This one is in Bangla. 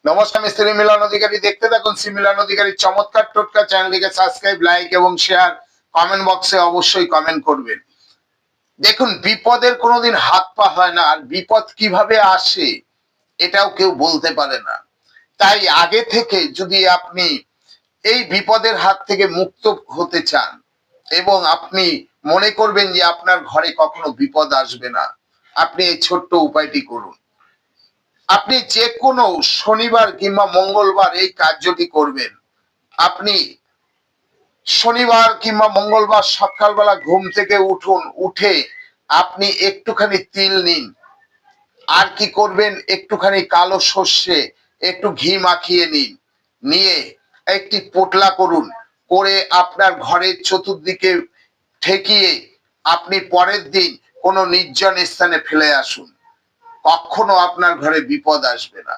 নমস্কার, মিস্ত্রি মিলন অধিকারী। দেখতে থাকুন শ্রী মিলন অধিকারীর চমৎকার টোটকা। চ্যানেলটিকে সাবস্ক্রাইব, লাইক এবং শেয়ার, কমেন্ট বক্সে অবশ্যই কমেন্ট করবেন। দেখুন, বিপদের কোনোদিন হাত পা হয় না, আর বিপদ কিভাবে আসে এটাও কেউ বলতে পারে না। তাই আগে থেকে যদি আপনি এই বিপদের হাত থেকে মুক্ত হতে চান এবং আপনি মনে করবেন যে আপনার ঘরে কখনো বিপদ আসবে না, আপনি এই ছোট্ট উপায়টি করুন। আপনি যে কোনো শনিবার কিংবা মঙ্গলবার এই কার্যটি করবেন। আপনি শনিবার কিংবা মঙ্গলবার সকালবেলা ঘুম থেকে উঠুন, উঠে আপনি একটুখানি তিল নিন। আর কি করবেন, একটুখানি কালো সর্ষে একটু ঘি মাখিয়ে নিন, নিয়ে একটি পোটলা করুন, করে আপনার ঘরের চতুর্দিকে ঠেকিয়ে আপনি পরের দিন কোনো নির্জন স্থানে ফেলে আসুন। কখনো আপনার ঘরে বিপদ আসবে না।